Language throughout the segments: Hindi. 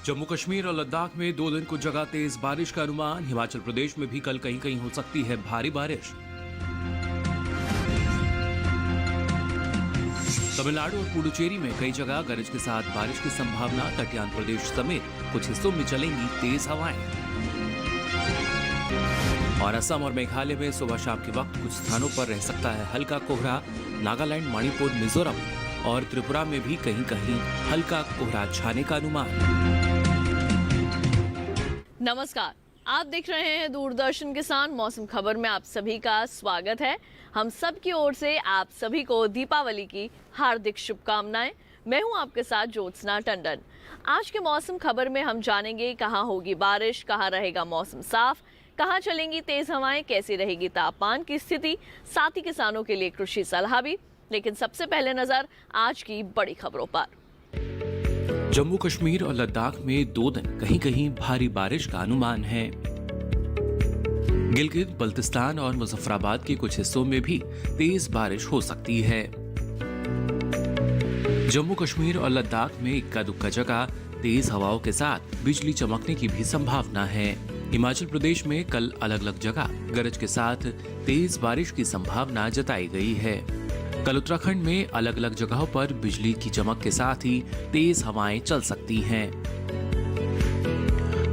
जम्मू कश्मीर और लद्दाख में 2 दिन कुछ जगह तेज बारिश का अनुमान। हिमाचल प्रदेश में भी कल कहीं कहीं हो सकती है भारी बारिश। तमिलनाडु और पुडुचेरी में कई जगह गरज के साथ बारिश की संभावना। तटीय प्रदेश समेत कुछ हिस्सों में चलेंगी तेज हवाएं। और असम और मेघालय में सुबह शाम के वक्त कुछ स्थानों पर रह सकता है हल्का कोहरा। नागालैंड, मणिपुर, मिजोरम और त्रिपुरा में भी कहीं कहीं हल्का कोहरा छाने का अनुमान। नमस्कार, आप देख रहे हैं दूरदर्शन किसान। मौसम खबर में आप सभी का स्वागत है। हम सब की ओर से आप सभी को दीपावली की हार्दिक शुभकामनाएं। मैं हूं आपके साथ ज्योत्सना टंडन। आज के मौसम खबर में हम जानेंगे कहां होगी बारिश, कहां रहेगा मौसम साफ, कहां चलेंगी तेज हवाएं, कैसी रहेगी तापमान की स्थिति, साथ ही किसानों के लिए कृषि सलाह भी। लेकिन सबसे पहले नजर आज की बड़ी खबरों पर। जम्मू कश्मीर और लद्दाख में 2 दिन कहीं कहीं भारी बारिश का अनुमान है। गिलगित, बल्तिस्तान और मुजफ्फराबाद के कुछ हिस्सों में भी तेज बारिश हो सकती है। जम्मू कश्मीर और लद्दाख में इक्का दुक्का जगह तेज हवाओं के साथ बिजली चमकने की भी संभावना है। हिमाचल प्रदेश में कल अलग अलग जगह गरज के साथ तेज बारिश की संभावना जताई गई है। कल उत्तराखंड में अलग अलग जगहों पर बिजली की चमक के साथ ही तेज हवाएं चल सकती हैं।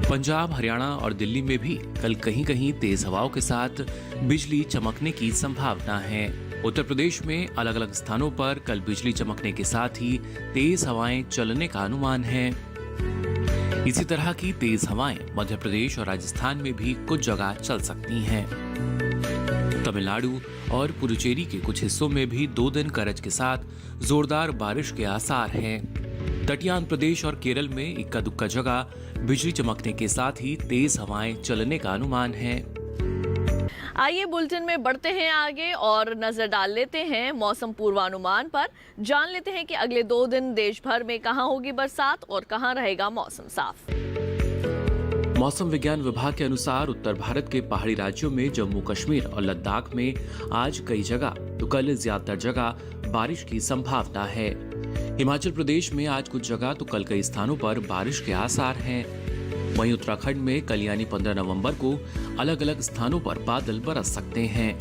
पंजाब, हरियाणा और दिल्ली में भी कल कहीं कहीं तेज हवाओं के साथ बिजली चमकने की संभावना है। उत्तर प्रदेश में अलग अलग स्थानों पर कल बिजली चमकने के साथ ही तेज हवाएं चलने का अनुमान है। इसी तरह की तेज हवाएं मध्य प्रदेश और राजस्थान में भी कुछ जगह चल सकती हैं। तमिलनाडु और पुडुचेरी के कुछ हिस्सों में भी 2 दिन गरज के साथ जोरदार बारिश के आसार हैं। तटीय आंध्र प्रदेश और केरल में इक्का दुक्का जगह बिजली चमकने के साथ ही तेज हवाएं चलने का अनुमान है। आइए बुलेटिन में बढ़ते हैं आगे और नजर डाल लेते हैं मौसम पूर्वानुमान पर। जान लेते हैं कि अगले 2 दिन देश भर में कहां होगी बरसात और कहां रहेगा मौसम साफ। मौसम विज्ञान विभाग के अनुसार उत्तर भारत के पहाड़ी राज्यों में जम्मू कश्मीर और लद्दाख में आज कई जगह तो कल ज्यादातर जगह बारिश की संभावना है। हिमाचल प्रदेश में आज कुछ जगह तो कल कई स्थानों पर बारिश के आसार हैं। वहीं उत्तराखंड में कल यानी 15 नवंबर को अलग अलग स्थानों पर बादल बरस सकते हैं।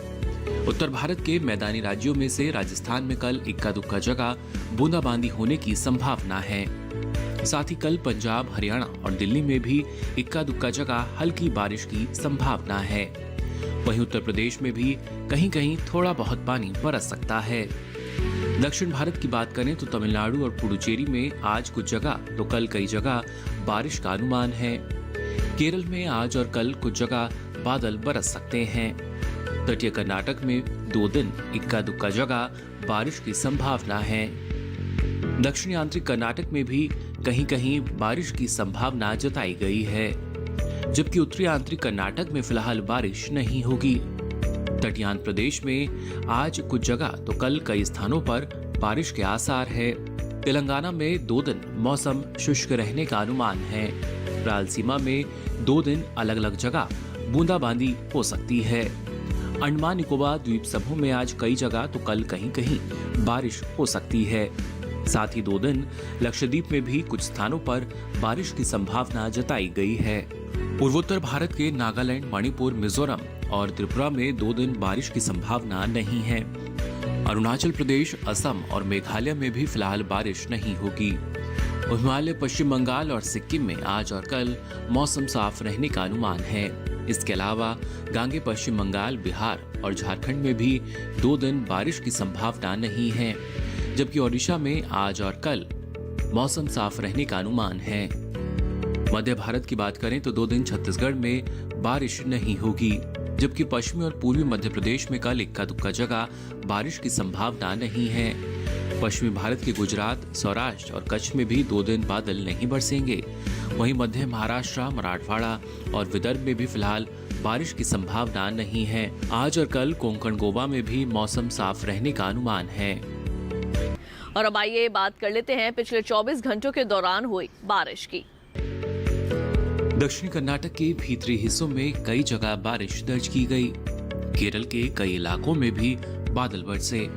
उत्तर भारत के मैदानी राज्यों में से राजस्थान में कल इक्का दुक्का जगह बूंदाबांदी होने की संभावना है। साथ ही कल पंजाब, हरियाणा और दिल्ली में भी इक्का दुक्का जगह हल्की बारिश की संभावना है। वहीं उत्तर प्रदेश में भी कहीं कहीं थोड़ा बहुत पानी बरस सकता है। दक्षिण भारत की बात करें तो तमिलनाडु और पुडुचेरी में आज कुछ जगह तो कल कई जगह बारिश का अनुमान है। केरल में आज और कल कुछ जगह बादल बरस सकते हैं। तटीय कर्नाटक में 2 दिन इक्का दुक्का जगह बारिश की संभावना है। दक्षिणी आंतरिक कर्नाटक में भी कहीं कहीं बारिश की संभावना जताई गई है, जबकि उत्तरी आंतरिक कर्नाटक में फिलहाल बारिश नहीं होगी। तटीय आंध्र प्रदेश में आज कुछ जगह तो कल कई स्थानों पर बारिश के आसार है। तेलंगाना में 2 दिन मौसम शुष्क रहने का अनुमान है। रायलसीमा में 2 दिन अलग अलग जगह बूंदाबांदी हो सकती है। अंडमान निकोबार द्वीप समूह में आज कई जगह तो कल कहीं कहीं बारिश हो सकती है। साथ ही 2 दिन लक्षद्वीप में भी कुछ स्थानों पर बारिश की संभावना जताई गई है। पूर्वोत्तर भारत के नागालैंड, मणिपुर, मिजोरम और त्रिपुरा में 2 दिन बारिश की संभावना नहीं है। अरुणाचल प्रदेश, असम और मेघालय में भी फिलहाल बारिश नहीं होगी। हिमालय, पश्चिम बंगाल और सिक्किम में आज और कल मौसम साफ रहने का अनुमान है। इसके अलावा गांगे, पश्चिम बंगाल, बिहार और झारखंड में भी 2 दिन बारिश की संभावना नहीं है, जबकि ओडिशा में आज और कल मौसम साफ रहने का अनुमान है। मध्य भारत की बात करें तो 2 दिन छत्तीसगढ़ में बारिश नहीं होगी, जबकि पश्चिमी और पूर्वी मध्य प्रदेश में कल इक्का दुक्का जगह बारिश की संभावना नहीं है। पश्चिमी भारत के गुजरात, सौराष्ट्र और कच्छ में भी 2 दिन बादल नहीं बरसेंगे। वहीं मध्य महाराष्ट्र, मराठवाड़ा और विदर्भ में भी फिलहाल बारिश की संभावना नहीं है। आज और कल कोंकण, गोवा में भी मौसम साफ रहने का अनुमान है। और अब आइए बात कर लेते हैं पिछले 24 घंटों के दौरान हुई बारिश की। दक्षिणी कर्नाटक के भीतरी हिस्सों में कई जगह बारिश दर्ज की गई। केरल के कई इलाकों में भी बादल बरसे।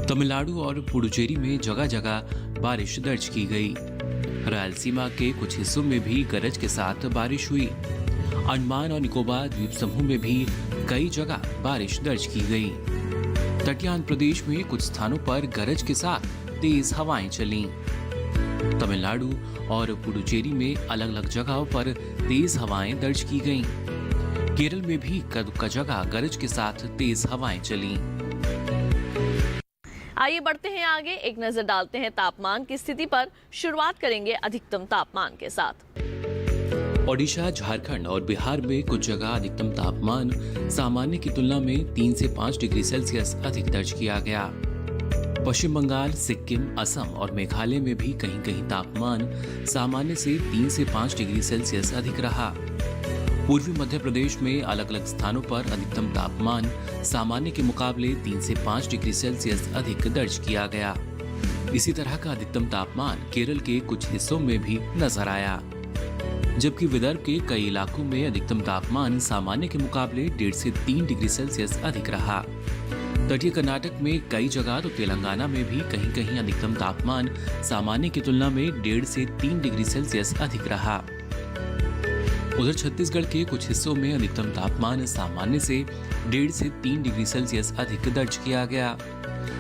तमिलनाडु और पुडुचेरी में जगह जगह बारिश दर्ज की गई। रायलसीमा के कुछ हिस्सों में भी गरज के साथ बारिश हुई। अंडमान और निकोबार द्वीप समूह में भी कई जगह बारिश दर्ज की गई। तटीय आंध्र प्रदेश में कुछ स्थानों पर गरज के साथ तेज हवाएं चलीं। तमिलनाडु और पुडुचेरी में अलग अलग जगहों पर तेज हवाएं दर्ज की गईं। केरल में भी कई जगह गरज के साथ तेज हवाएं चलीं। आइए बढ़ते हैं आगे, एक नजर डालते हैं तापमान की स्थिति पर। शुरुआत करेंगे अधिकतम तापमान के साथ। ओडिशा, झारखंड और बिहार में कुछ जगह अधिकतम तापमान सामान्य की तुलना में 3 से 5 डिग्री सेल्सियस अधिक दर्ज किया गया। पश्चिम बंगाल, सिक्किम, असम और मेघालय में भी कहीं कहीं तापमान सामान्य से 3 से 5 डिग्री सेल्सियस अधिक रहा। पूर्वी मध्य प्रदेश में अलग अलग स्थानों पर अधिकतम तापमान सामान्य के मुकाबले 3 से 5 डिग्री सेल्सियस अधिक दर्ज किया गया। इसी तरह का अधिकतम तापमान केरल के कुछ हिस्सों में भी नजर आया, जबकि विदर्भ के कई इलाकों में अधिकतम तापमान सामान्य के मुकाबले 1.5 से 3 डिग्री सेल्सियस अधिक रहा। तटीय कर्नाटक में कई जगह तो तेलंगाना में भी कहीं कहीं अधिकतम तापमान सामान्य की तुलना में 1.5 से 3 डिग्री सेल्सियस अधिक रहा। उधर छत्तीसगढ़ के कुछ हिस्सों में अधिकतम तापमान सामान्य से 1.5 से 3 डिग्री सेल्सियस अधिक दर्ज किया गया।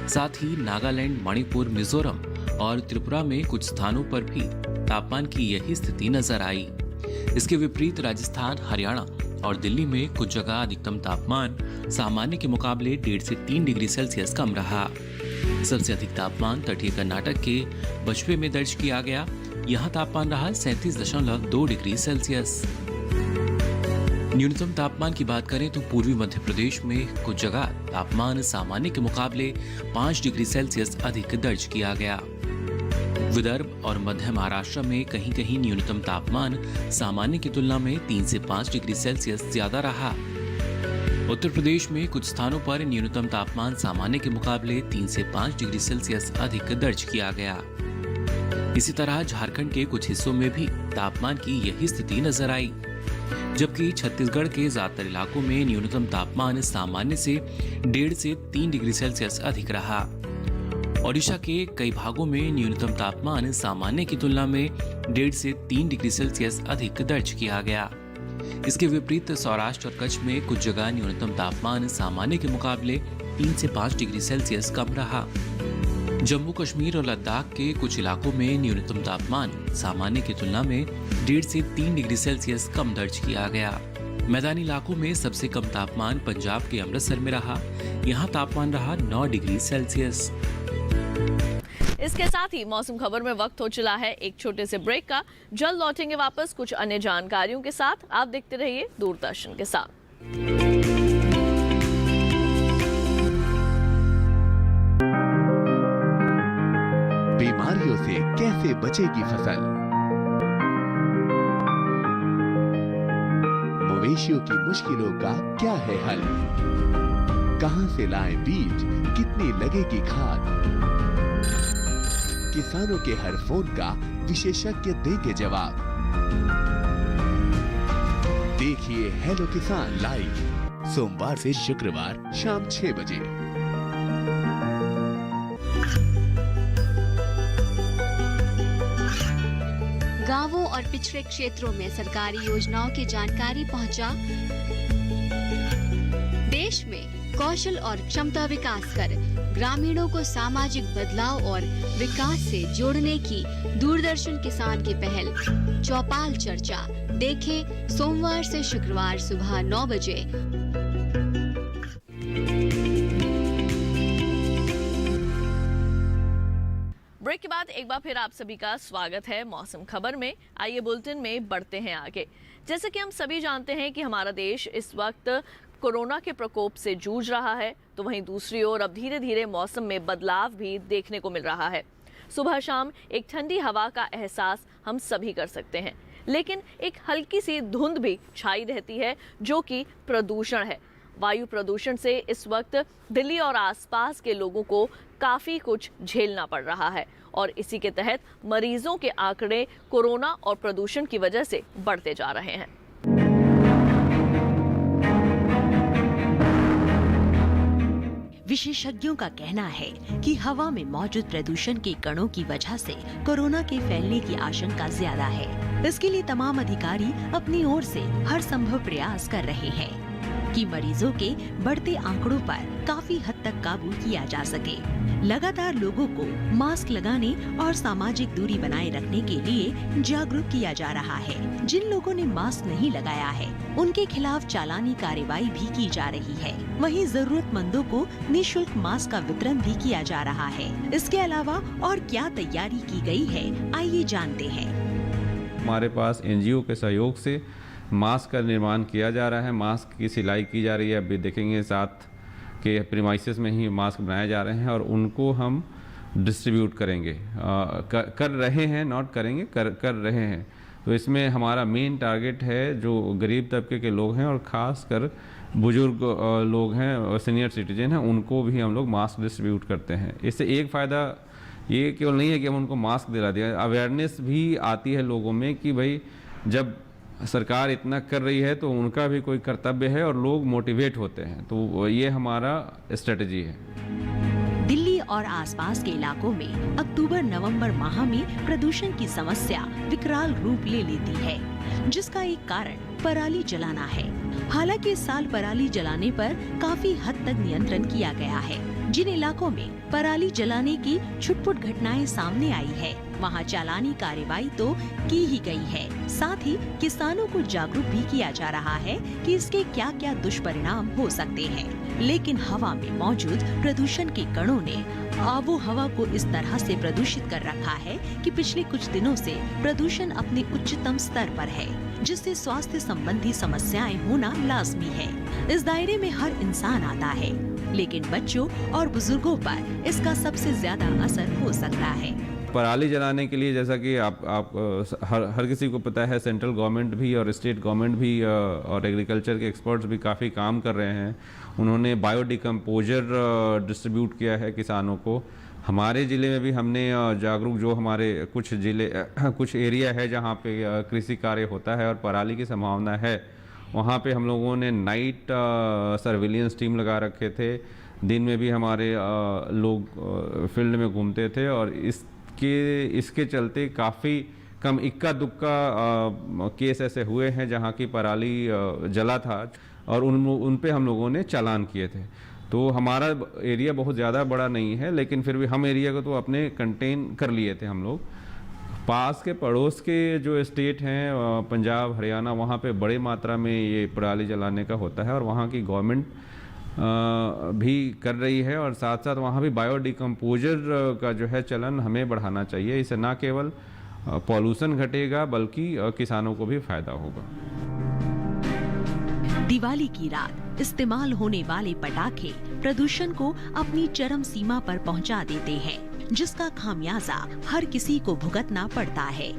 साथ ही नागालैंड, मणिपुर, मिजोरम और त्रिपुरा में कुछ स्थानों पर भी तापमान की यही स्थिति नजर आई। इसके विपरीत राजस्थान, हरियाणा और दिल्ली में कुछ जगह अधिकतम तापमान सामान्य के मुकाबले 1.5 से 3 डिग्री सेल्सियस कम रहा। सबसे अधिक तापमान तटीय कर्नाटक के बचपे में दर्ज किया गया। यहाँ तापमान रहा 37.2 डिग्री सेल्सियस। न्यूनतम तापमान की बात करें तो पूर्वी मध्य प्रदेश में कुछ जगह तापमान सामान्य के मुकाबले 5 डिग्री सेल्सियस अधिक दर्ज किया गया। विदर्भ और मध्य महाराष्ट्र में कहीं कहीं न्यूनतम तापमान सामान्य की तुलना में 3 से 5 डिग्री सेल्सियस ज्यादा रहा। उत्तर प्रदेश में कुछ स्थानों पर न्यूनतम तापमान सामान्य के मुकाबले 3 से 5 डिग्री सेल्सियस अधिक दर्ज किया गया। इसी तरह झारखंड के कुछ हिस्सों में भी तापमान की यही स्थिति नजर आई, जबकि छत्तीसगढ़ के ज्यादातर इलाकों में न्यूनतम तापमान सामान्य से 1.5 से 3 डिग्री सेल्सियस अधिक रहा। ओडिशा के कई भागों में न्यूनतम तापमान सामान्य की तुलना में 1.5 से 3 डिग्री सेल्सियस अधिक दर्ज किया गया। इसके विपरीत सौराष्ट्र और कच्छ में कुछ जगह न्यूनतम तापमान सामान्य के मुकाबले 3 से 5 डिग्री सेल्सियस कम रहा। जम्मू कश्मीर और लद्दाख के कुछ इलाकों में न्यूनतम तापमान सामान्य की तुलना में 1.5 से 3 डिग्री सेल्सियस कम दर्ज किया गया। मैदानी इलाकों में सबसे कम तापमान पंजाब के अमृतसर में रहा। यहाँ तापमान रहा 9 डिग्री सेल्सियस। इसके साथ ही मौसम खबर में वक्त हो चला है एक छोटे से ब्रेक का। जल्द लौटेंगे वापस कुछ अन्य जानकारियों के साथ। आप देखते रहिए दूरदर्शन के साथ। बीमारियों से कैसे बचेगी फसल? मवेशियों की मुश्किलों का क्या है हल? कहां से लाएं बीज? कितनी लगेगी खाद? किसानों के हर फोन का विशेषज्ञ देंगे जवाब। देखिए हेलो किसान लाइव सोमवार से शुक्रवार शाम 6 बजे। गांवों और पिछड़े क्षेत्रों में सरकारी योजनाओं की जानकारी पहुंचा। देश में कौशल और क्षमता विकास कर ग्रामीणों को सामाजिक बदलाव और विकास से जोड़ने की दूरदर्शन किसान की पहल चौपाल चर्चा देखें सोमवार से शुक्रवार सुबह 9 बजे। ब्रेक के बाद एक बार फिर आप सभी का स्वागत है मौसम खबर में। आइए बुलेटिन में बढ़ते हैं आगे। जैसे कि हम सभी जानते हैं कि हमारा देश इस वक्त कोरोना के प्रकोप से जूझ रहा है, तो वहीं दूसरी ओर अब धीरे धीरे मौसम में बदलाव भी देखने को मिल रहा है। सुबह शाम एक ठंडी हवा का एहसास हम सभी कर सकते हैं, लेकिन एक हल्की सी धुंध भी छाई रहती है जो कि प्रदूषण है। वायु प्रदूषण से इस वक्त दिल्ली और आसपास के लोगों को काफ़ी कुछ झेलना पड़ रहा है और इसी के तहत मरीजों के आंकड़े कोरोना और प्रदूषण की वजह से बढ़ते जा रहे हैं। विशेषज्ञों का कहना है कि हवा में मौजूद प्रदूषण के कणों की वजह से कोरोना के फैलने की आशंका ज्यादा है। इसके लिए तमाम अधिकारी अपनी ओर से हर संभव प्रयास कर रहे हैं कि मरीजों के बढ़ते आंकड़ों पर काफी हद तक काबू किया जा सके। लगातार लोगों को मास्क लगाने और सामाजिक दूरी बनाए रखने के लिए जागरूक किया जा रहा है। जिन लोगों ने मास्क नहीं लगाया है, उनके खिलाफ चालानी कार्रवाई भी की जा रही है। वहीं जरूरतमंदों को निःशुल्क मास्क का वितरण भी किया जा रहा है। इसके अलावा और क्या तैयारी की गई है, आइए जानते हैं। हमारे पास एनजीओ के सहयोग से मास्क का निर्माण किया जा रहा है, मास्क की सिलाई की जा रही है। अभी देखेंगे साथ के प्रीमाइसेस में ही मास्क बनाए जा रहे हैं और उनको हम डिस्ट्रीब्यूट करेंगे। कर रहे हैं, नॉट करेंगे, कर रहे हैं। तो इसमें हमारा मेन टारगेट है जो गरीब तबके के लोग हैं और ख़ास कर बुजुर्ग लोग हैं और सीनियर सिटीजन हैं, उनको भी हम लोग मास्क डिस्ट्रीब्यूट करते हैं। इससे एक फ़ायदा ये केवल नहीं है कि हम उनको मास्क दिला दिया, अवेयरनेस भी आती है लोगों में कि भाई जब सरकार इतना कर रही है तो उनका भी कोई कर्तव्य है और लोग मोटिवेट होते हैं। तो ये हमारा स्ट्रेटजी है। दिल्ली और आसपास के इलाकों में अक्टूबर-नवंबर माह में प्रदूषण की समस्या विकराल रूप ले लेती है, जिसका एक कारण पराली जलाना है। हालांकि इस साल पराली जलाने पर काफी हद तक नियंत्रण किया गया है। जिन इलाकों में पराली जलाने की छुटपुट घटनाएं सामने आई है, वहां चालानी कार्रवाई तो की ही गई है। साथ ही किसानों को जागरूक भी किया जा रहा है कि इसके क्या क्या दुष्परिणाम हो सकते हैं। लेकिन हवा में मौजूद प्रदूषण के कणों ने आबो हवा को इस तरह से प्रदूषित कर रखा है कि पिछले कुछ दिनों से प्रदूषण अपने उच्चतम स्तर पर है, जिससे स्वास्थ्य संबंधी समस्याएं होना लाजमी है। इस दायरे में हर इंसान आता है, लेकिन बच्चों और बुजुर्गों पर इसका सबसे ज्यादा असर हो सकता है। पराली जलाने के लिए जैसा कि आप हर किसी को पता है, सेंट्रल गवर्नमेंट भी और स्टेट गवर्नमेंट भी और एग्रीकल्चर के एक्सपर्ट्स भी काफ़ी काम कर रहे हैं। उन्होंने बायोडिकम्पोजर डिस्ट्रीब्यूट किया है किसानों को। हमारे ज़िले में भी हमने जागरूक, जो हमारे कुछ एरिया है जहाँ पे कृषि कार्य होता है और पराली की संभावना है, वहाँ पे हम लोगों ने नाइट सर्विलियंस टीम लगा रखे थे। दिन में भी हमारे लोग फील्ड में घूमते थे और इसके चलते काफ़ी कम इक्का दुक्का केस ऐसे हुए हैं जहाँ की पराली जला था और उन पे हम लोगों ने चालान किए थे। तो हमारा एरिया बहुत ज़्यादा बड़ा नहीं है, लेकिन फिर भी हम एरिया को तो अपने कंटेन कर लिए थे हम लोग। पास के पड़ोस के जो स्टेट हैं, पंजाब, हरियाणा, वहाँ पे बड़े मात्रा में ये पराली जलाने का होता है और वहाँ की गवर्नमेंट भी कर रही है और साथ साथ वहाँ भी बायोडिकम्पोजर का जो है चलन हमें बढ़ाना चाहिए। इससे ना केवल पॉल्यूशन घटेगा बल्कि किसानों को भी फायदा होगा। दिवाली की रात इस्तेमाल होने वाले पटाखे प्रदूषण को अपनी चरम सीमा पर पहुंचा देते हैं, जिसका खामियाजा हर किसी को भुगतना पड़ता है।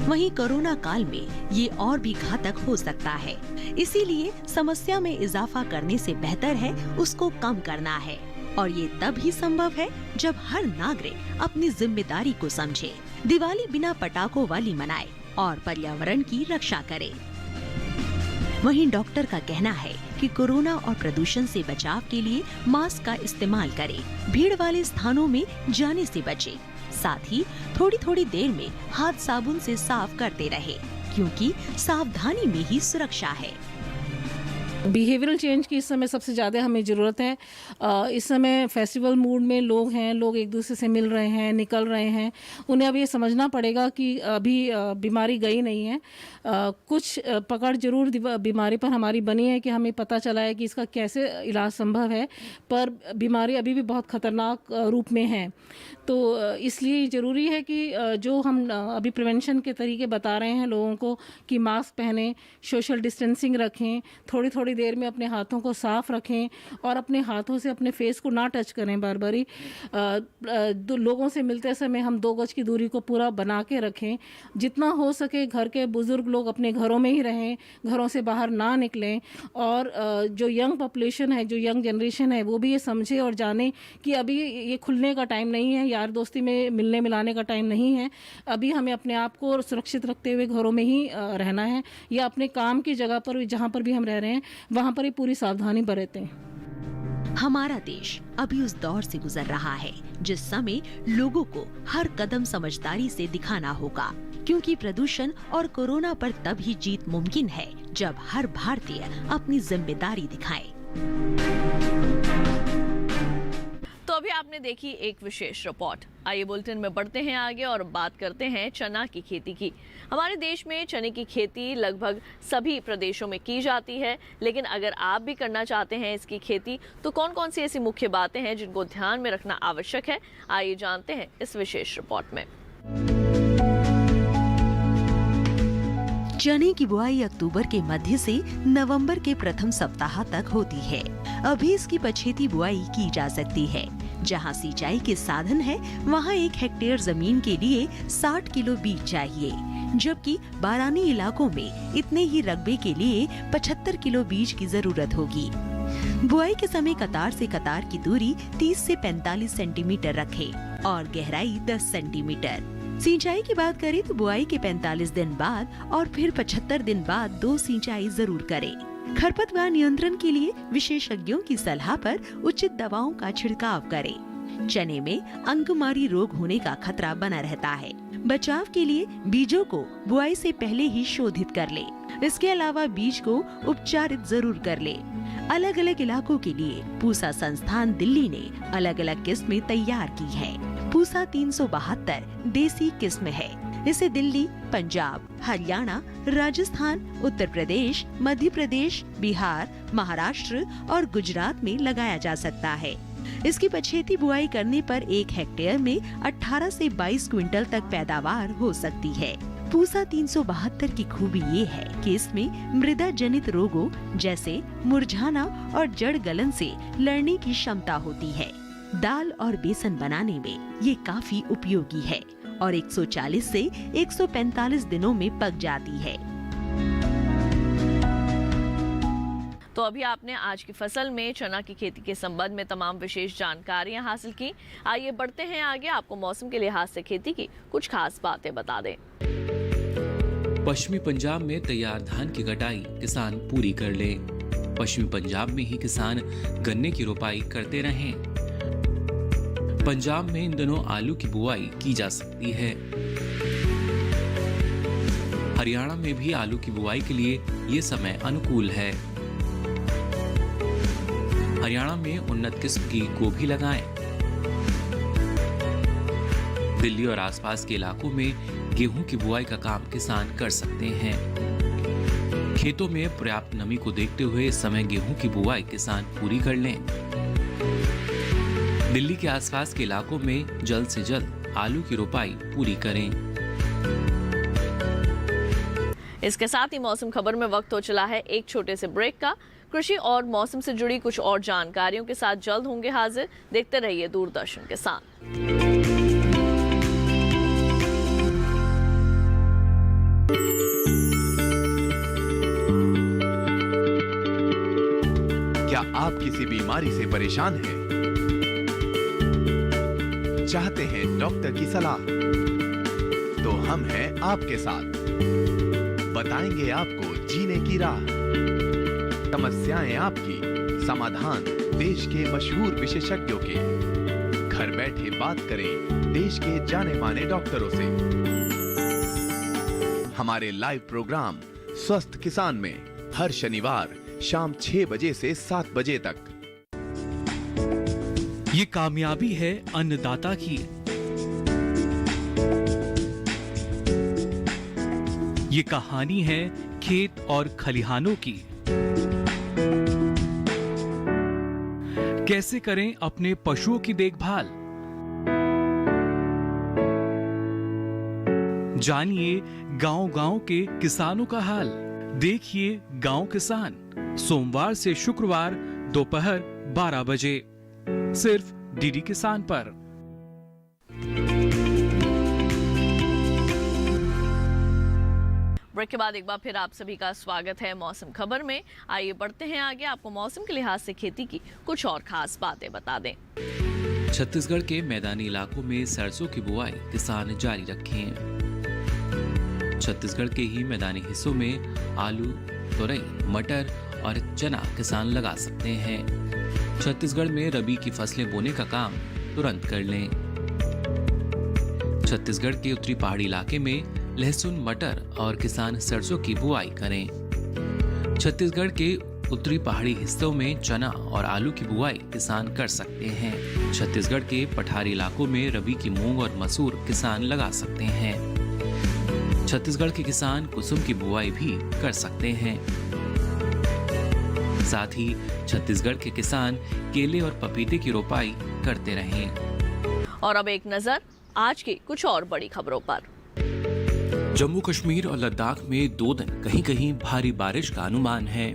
वहीं कोरोना काल में ये और भी घातक हो सकता है। इसीलिए समस्या में इजाफा करने से बेहतर है उसको कम करना है, और ये तब ही संभव है जब हर नागरिक अपनी जिम्मेदारी को समझे, दिवाली बिना पटाखों वाली मनाए और पर्यावरण की रक्षा करे। वहीं डॉक्टर का कहना है कि कोरोना और प्रदूषण से बचाव के लिए मास्क का इस्तेमाल करें, भीड़ वाले स्थानों में जाने से बचें, साथ ही थोड़ी थोड़ी देर में हाथ साबुन से साफ करते रहे, क्योंकि सावधानी में ही सुरक्षा है। बिहेवियरल चेंज की इस समय सबसे ज़्यादा हमें ज़रूरत है। इस समय फेस्टिवल मूड में लोग हैं, लोग एक दूसरे से मिल रहे हैं, निकल रहे हैं। उन्हें अब ये समझना पड़ेगा कि अभी बीमारी गई नहीं है। कुछ पकड़ जरूर बीमारी पर हमारी बनी है कि हमें पता चला है कि इसका कैसे इलाज संभव है, पर बीमारी अभी भी बहुत खतरनाक रूप में है। तो इसलिए ज़रूरी है कि जो हम अभी प्रिवेंशन के तरीके बता रहे हैं लोगों को कि मास्क पहनें, सोशल डिस्टेंसिंग रखें, थोड़ी थोड़ी देर में अपने हाथों को साफ रखें और अपने हाथों से अपने फेस को ना टच करें बार बारी। लोगों से मिलते समय हम 2 गज की दूरी को पूरा बना के रखें। जितना हो सके घर के बुजुर्ग लोग अपने घरों में ही रहें, घरों से बाहर ना निकलें। और जो यंग पॉपुलेशन है, जो यंग जनरेशन है, वो भी ये समझे और जाने कि अभी ये खुलने का टाइम नहीं है, यार दोस्ती में मिलने मिलाने का टाइम नहीं है। अभी हमें अपने आप को सुरक्षित रखते हुए घरों में ही रहना है, या अपने काम की जगह पर जहाँ पर भी हम रह रहे हैं वहाँ पर ही पूरी सावधानी बरतें। हमारा देश अभी उस दौर से गुजर रहा है जिस समय लोगों को हर कदम समझदारी से दिखाना होगा, क्योंकि प्रदूषण और कोरोना पर तब ही जीत मुमकिन है जब हर भारतीय अपनी जिम्मेदारी दिखाए। तो अभी आपने देखी एक विशेष रिपोर्ट। आइए बुलेटिन में बढ़ते हैं आगे और बात करते हैं चना की खेती की। हमारे देश में चने की खेती लगभग सभी प्रदेशों में की जाती है, लेकिन अगर आप भी करना चाहते हैं इसकी खेती तो कौन कौन सी ऐसी मुख्य बातें हैं जिनको ध्यान में रखना आवश्यक है, आइए जानते हैं इस विशेष रिपोर्ट में। चने की बुआई अक्टूबर के मध्य से नवंबर के प्रथम सप्ताह तक होती है। अभी इसकी पछेती बुआई की जा सकती है। जहां सिंचाई के साधन है वहां 1 हेक्टेयर जमीन के लिए 60 किलो बीज चाहिए, जबकि बारानी इलाकों में इतने ही रकबे के लिए 75 किलो बीज की जरूरत होगी। बुआई के समय कतार से कतार की दूरी 30 से 45 सेंटीमीटर रखें और गहराई 10 सेंटीमीटर। सिंचाई की बात करें तो बुआई के 45 दिन बाद और फिर 75 दिन बाद 2 सिंचाई जरूर करें। खरपतवार नियंत्रण के लिए विशेषज्ञों की सलाह पर उचित दवाओं का छिड़काव करें। चने में अंकमारी रोग होने का खतरा बना रहता है। बचाव के लिए बीजों को बुआई से पहले ही शोधित कर ले। इसके अलावा बीज को उपचारित जरूर कर ले। अलग अलग इलाकों के लिए पूसा संस्थान दिल्ली ने अलग अलग किस्में तैयार की है। पूसा 372 देसी किस्म है। इसे दिल्ली, पंजाब, हरियाणा, राजस्थान, उत्तर प्रदेश, मध्य प्रदेश, बिहार, महाराष्ट्र और गुजरात में लगाया जा सकता है। इसकी पछेती बुआई करने पर 1 हेक्टेयर में 18 से 22 क्विंटल तक पैदावार हो सकती है। पूसा 372 की खूबी ये है कि इसमें मृदा जनित रोगों जैसे मुरझाना और जड़ गलन से लड़ने की क्षमता होती है। दाल और बेसन बनाने में ये काफी उपयोगी है और 140 से 145 दिनों में पक जाती है। तो अभी आपने आज की फसल में चना की खेती के संबंध में तमाम विशेष जानकारियां हासिल की। आइए बढ़ते हैं आगे, आपको मौसम के लिहाज से खेती की कुछ खास बातें बता दें। पश्चिमी पंजाब में तैयार धान की कटाई किसान पूरी कर ले। पश्चिमी पंजाब में ही किसान गन्ने की रोपाई करते रहें। पंजाब में इन दिनों आलू की बुआई की जा सकती है। हरियाणा में भी आलू की बुआई के लिए ये समय अनुकूल है। हरियाणा में उन्नत किस्म की गोभी लगाएं। दिल्ली और आसपास के इलाकों में गेहूं की बुआई का काम किसान कर सकते हैं। खेतों में पर्याप्त नमी को देखते हुए इस समय गेहूं की बुआई किसान पूरी कर लें। दिल्ली के आसपास के इलाकों में जल्द से जल्द आलू की रोपाई पूरी करें। इसके साथ ही मौसम खबर में वक्त हो चला है एक छोटे से ब्रेक का। कृषि और मौसम से जुड़ी कुछ और जानकारियों के साथ जल्द होंगे हाजिर। देखते रहिए दूरदर्शन के साथ। क्या आप किसी बीमारी से परेशान हैं? चाहते हैं डॉक्टर की सलाह? तो हम हैं आपके साथ। बताएंगे आपको जीने की राह। समस्याएं आपकी, समाधान देश के मशहूर विशेषज्ञों के। घर बैठे बात करें देश के जाने माने डॉक्टरों से। हमारे लाइव प्रोग्राम स्वस्थ किसान में हर शनिवार शाम 6 बजे से 7 बजे तक। ये कामयाबी है अन्नदाता की। ये कहानी है खेत और खलिहानों की। कैसे करें अपने पशुओं की देखभाल, जानिए गांव-गांव के किसानों का हाल। देखिए गांव किसान सोमवार से शुक्रवार दोपहर 12 बजे सिर्फ डीडी किसान पर। ब्रेक के बाद एक बार फिर आप सभी का स्वागत है मौसम खबर में। आइए बढ़ते हैं आगे, आपको मौसम के लिहाज से खेती की कुछ और खास बातें बता दें। छत्तीसगढ़ के मैदानी इलाकों में सरसों की बुआई किसान जारी रखें। छत्तीसगढ़ के ही मैदानी हिस्सों में आलू, तुरई, मटर और चना किसान लगा सकते हैं। छत्तीसगढ़ में रबी की फसलें बोने का काम तुरंत कर लें। छत्तीसगढ़ के उत्तरी पहाड़ी इलाके में लहसुन, मटर और किसान सरसों की बुआई करें। छत्तीसगढ़ के उत्तरी पहाड़ी हिस्सों में चना और आलू की बुआई किसान कर सकते हैं। छत्तीसगढ़ के पठारी इलाकों में रबी की मूंग और मसूर किसान लगा सकते हैं। छत्तीसगढ़ के किसान कुसुम की बुआई भी कर सकते हैं। साथ ही छत्तीसगढ़ के किसान केले और पपीते की रोपाई करते रहें। और अब एक नजर आज की कुछ और बड़ी खबरों पर। जम्मू कश्मीर और लद्दाख में 2 दिन कहीं कहीं भारी बारिश का अनुमान है।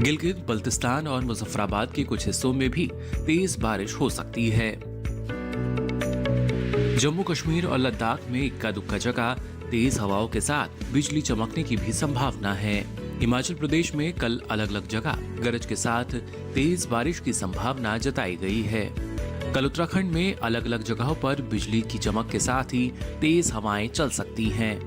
गिलगित, बल्तिस्तान और मुजफ्फराबाद के कुछ हिस्सों में भी तेज बारिश हो सकती है। जम्मू कश्मीर और लद्दाख में इक्का दुक्का जगह तेज हवाओं के साथ बिजली चमकने की भी संभावना है। हिमाचल प्रदेश में कल अलग अलग जगह गरज के साथ तेज बारिश की संभावना जताई गई है। कल उत्तराखंड में अलग अलग जगहों पर बिजली की चमक के साथ ही तेज हवाएं चल सकती हैं।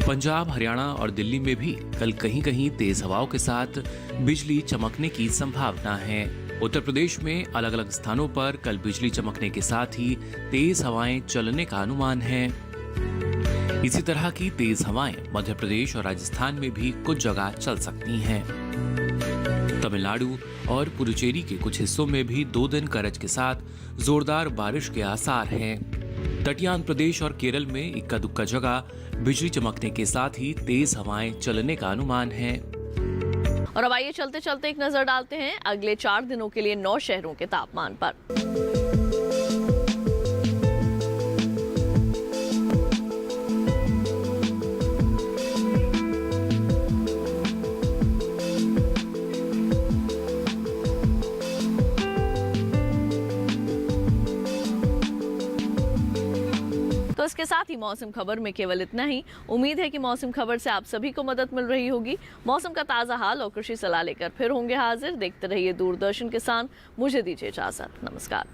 पंजाब, हरियाणा और दिल्ली में भी कल कहीं कहीं तेज हवाओं के साथ बिजली चमकने की संभावना है। उत्तर प्रदेश में अलग अलग स्थानों पर कल बिजली चमकने के साथ ही तेज हवाएं चलने का अनुमान है। इसी तरह की तेज हवाएं मध्य प्रदेश और राजस्थान में भी कुछ जगह चल सकती हैं। तमिलनाडु और पुडुचेरी के कुछ हिस्सों में भी 2 दिन गरज के साथ जोरदार बारिश के आसार हैं। तटीय आंध्र प्रदेश और केरल में इक्का दुक्का जगह बिजली चमकने के साथ ही तेज हवाएं चलने का अनुमान है। और अब आइए चलते चलते एक नजर डालते हैं अगले 4 दिनों के लिए 9 शहरों के तापमान पर। तो इसके साथ ही मौसम खबर में केवल इतना ही। उम्मीद है कि मौसम खबर से आप सभी को मदद मिल रही होगी। मौसम का ताज़ा हाल और कृषि सलाह लेकर फिर होंगे हाजिर। देखते रहिए दूरदर्शन किसान। मुझे दीजिए इजाजत। नमस्कार।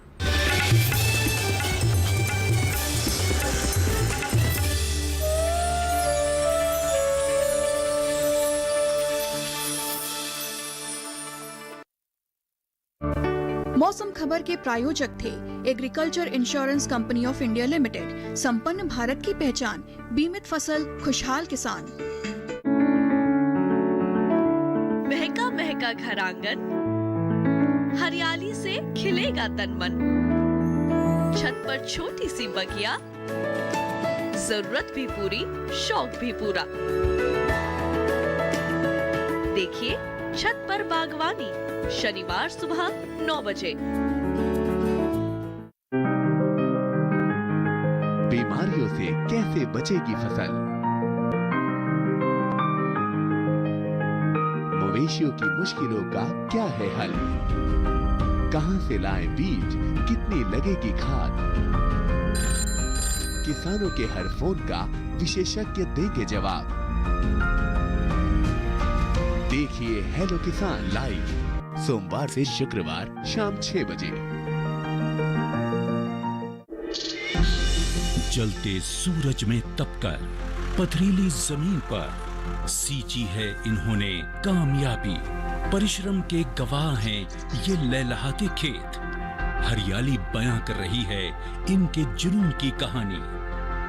मौसम खबर के प्रायोजक थे agriculture insurance company of India limited. संपन्न भारत की पहचान, बीमित फसल, खुशहाल किसान। महका महका घर आंगन, हरियाली से खिलेगा तन मन। छत पर छोटी सी बगिया, जरूरत भी पूरी, शौक भी पूरा। देखिए छत पर बागवानी, शनिवार सुबह 9 बजे। बीमारियों से कैसे बचेगी फसल? मवेशियों की मुश्किलों का क्या है हल? कहां से लाएं बीज, कितनी लगेगी खाद? किसानों के हर फोन का विशेषज्ञ देंगे जवाब। देखिए हेलो किसान लाइव सोमवार से शुक्रवार शाम 6 बजे। जलते सूरज में तपकर पथरीली जमीन पर सींची है इन्होंने कामयाबी। परिश्रम के गवाह हैं ये लहलहाते खेत। हरियाली बयां कर रही है इनके जुनून की कहानी।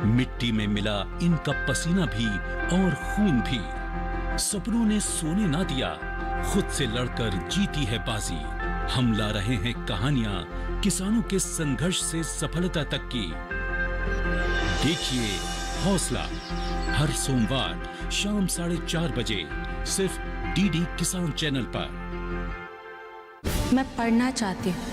मिट्टी में मिला इनका पसीना भी और खून भी। सपनों ने सोने ना दिया, खुद से लड़कर जीती है बाजी। हम ला रहे हैं कहानियां किसानों के संघर्ष से सफलता तक की। देखिए हौसला हर सोमवार शाम 4:30 बजे सिर्फ डीडी किसान चैनल पर। मैं पढ़ना चाहती हूँ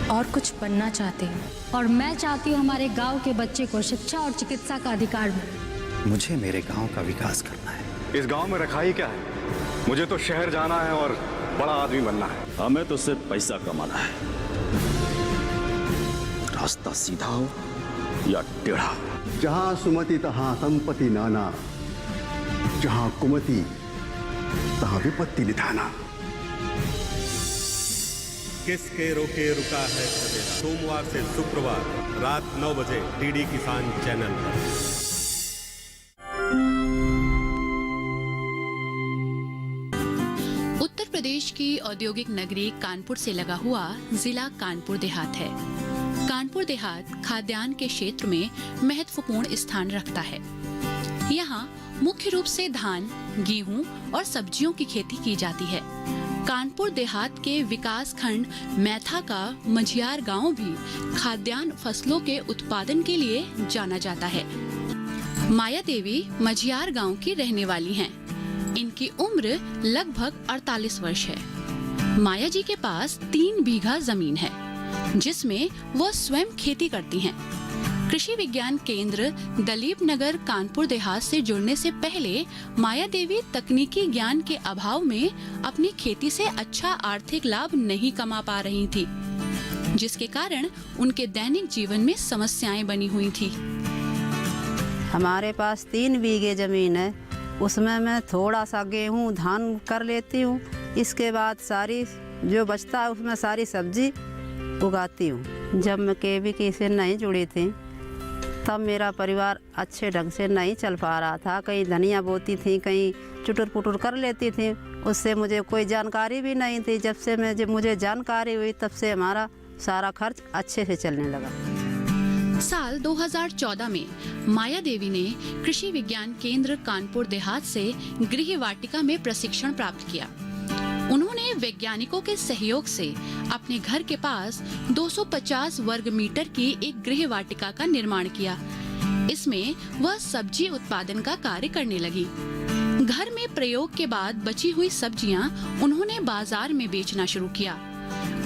और कुछ बनना चाहती हूँ। और मैं चाहती हूँ हमारे गांव के बच्चे को शिक्षा और चिकित्सा का अधिकार मिले। मुझे मेरे गांव का विकास करना है। इस गांव में रखा ही क्या है? मुझे तो शहर जाना है और बड़ा आदमी बनना है। हमें तो सिर्फ पैसा कमाना है। रास्ता सीधा हो या टेढ़ा। जहाँ सुमति तहाँ संपत्ति नाना, जहाँ कुमति तहाँ विपत्ति निधाना। किसके रोके रुका है सवेरा, सोमवार से शुक्रवार रात 9 बजे डीडी किसान चैनल पर। प्रदेश की औद्योगिक नगरी कानपुर से लगा हुआ जिला कानपुर देहात है। कानपुर देहात खाद्यान्न के क्षेत्र में महत्वपूर्ण स्थान रखता है। यहाँ मुख्य रूप से धान, गेहूं और सब्जियों की खेती की जाती है। कानपुर देहात के विकास खंड मैथा का मझियार गांव भी खाद्यान्न फसलों के उत्पादन के लिए जाना जाता है। माया देवी मझियार गांव की रहने वाली हैं। इनकी उम्र लगभग 48 वर्ष है। माया जी के पास 3 बीघा जमीन है, जिसमें वो स्वयं खेती करती हैं। कृषि विज्ञान केंद्र दलीप नगर कानपुर देहात से जुड़ने से पहले माया देवी तकनीकी ज्ञान के अभाव में अपनी खेती से अच्छा आर्थिक लाभ नहीं कमा पा रही थी, जिसके कारण उनके दैनिक जीवन में समस्याएं बनी हुई थी। हमारे पास 3 बीघे जमीन है, उसमें मैं थोड़ा सा गेहूं धान कर लेती हूँ। इसके बाद सारी जो बचता है उसमें सारी सब्जी उगाती हूँ। जब मैं केवीके से नहीं जुड़ी थी तब मेरा परिवार अच्छे ढंग से नहीं चल पा रहा था। कहीं धनिया बोती थी, कहीं चुटुर पुटुर कर लेती थी, उससे मुझे कोई जानकारी भी नहीं थी। जब मुझे जानकारी हुई तब से हमारा सारा खर्च अच्छे से चलने लगा। साल 2014 में माया देवी ने कृषि विज्ञान केंद्र कानपुर देहात से गृह वाटिका में प्रशिक्षण प्राप्त किया। उन्होंने वैज्ञानिकों के सहयोग से अपने घर के पास 250 वर्ग मीटर की एक गृह वाटिका का निर्माण किया। इसमें वह सब्जी उत्पादन का कार्य करने लगी। घर में प्रयोग के बाद बची हुई सब्जियां उन्होंने बाजार में बेचना शुरू किया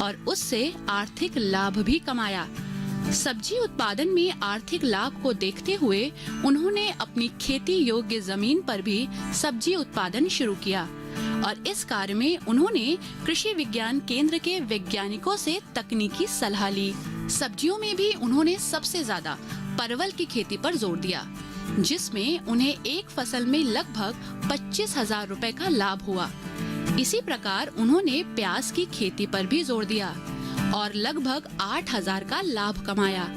और उससे आर्थिक लाभ भी कमाया। सब्जी उत्पादन में आर्थिक लाभ को देखते हुए उन्होंने अपनी खेती योग्य जमीन पर भी सब्जी उत्पादन शुरू किया और इस कार्य में उन्होंने कृषि विज्ञान केंद्र के वैज्ञानिकों से तकनीकी सलाह ली। सब्जियों में भी उन्होंने सबसे ज्यादा परवल की खेती पर जोर दिया, जिसमें उन्हें एक फसल में लगभग 25,000 रुपए का लाभ हुआ। इसी प्रकार उन्होंने प्याज की खेती पर भी जोर दिया और लगभग 8,000 का लाभ कमाया।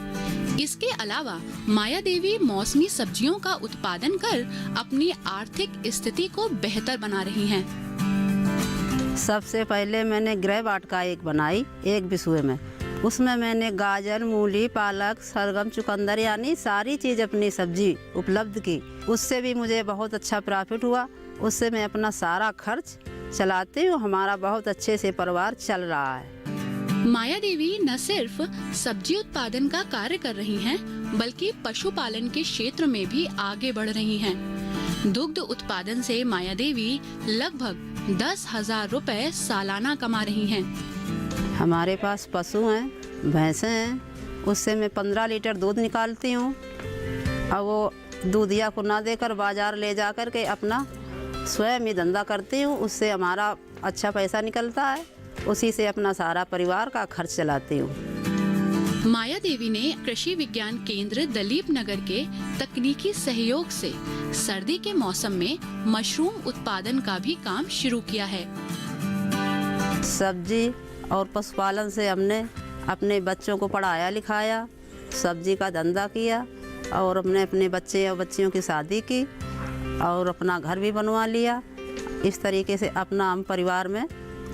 इसके अलावा माया देवी मौसमी सब्जियों का उत्पादन कर अपनी आर्थिक स्थिति को बेहतर बना रही हैं। सबसे पहले मैंने गृह वाटिका एक बनाई 1 बिस्वे में। उसमें मैंने गाजर, मूली, पालक, सरगम, चुकंदर यानी सारी चीज अपनी सब्जी उपलब्ध की। उससे भी मुझे बहुत अच्छा प्रॉफिट हुआ। उससे मैं अपना सारा खर्च चलाती हूँ। हमारा बहुत अच्छे से परिवार चल रहा है। माया देवी न सिर्फ सब्जी उत्पादन का कार्य कर रही हैं, बल्कि पशुपालन के क्षेत्र में भी आगे बढ़ रही हैं। दुग्ध उत्पादन से माया देवी लगभग 10,000 रुपए सालाना कमा रही हैं। हमारे पास पशु हैं, भैंसें हैं। उससे मैं 15 लीटर दूध निकालती हूँ और वो दूधिया को ना देकर बाजार ले जाकर के अपना स्वयं ही धंधा करती हूँ। उससे हमारा अच्छा पैसा निकलता है। उसी से अपना सारा परिवार का खर्च चलाती हूँ। माया देवी ने कृषि विज्ञान केंद्र दलीप नगर के तकनीकी सहयोग से सर्दी के मौसम में मशरूम उत्पादन का भी काम शुरू किया है। सब्जी और पशुपालन से हमने अपने बच्चों को पढ़ाया लिखाया, सब्जी का धंधा किया और हमने अपने बच्चे और बच्चियों की शादी की और अपना घर भी बनवा लिया। इस तरीके से अपना हम परिवार में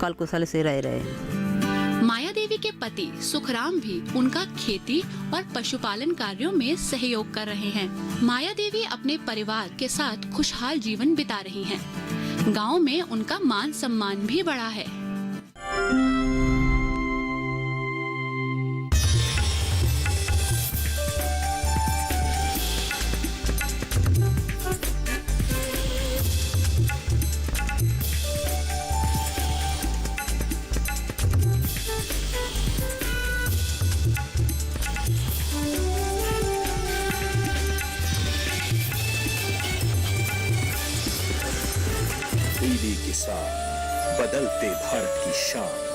कल कुशल से रह रहे हैं। माया देवी के पति सुखराम भी उनका खेती और पशुपालन कार्यों में सहयोग कर रहे हैं। माया देवी अपने परिवार के साथ खुशहाल जीवन बिता रही हैं। गांव में उनका मान सम्मान भी बढ़ा है। टीवी किसान, बदलते भारत की शान।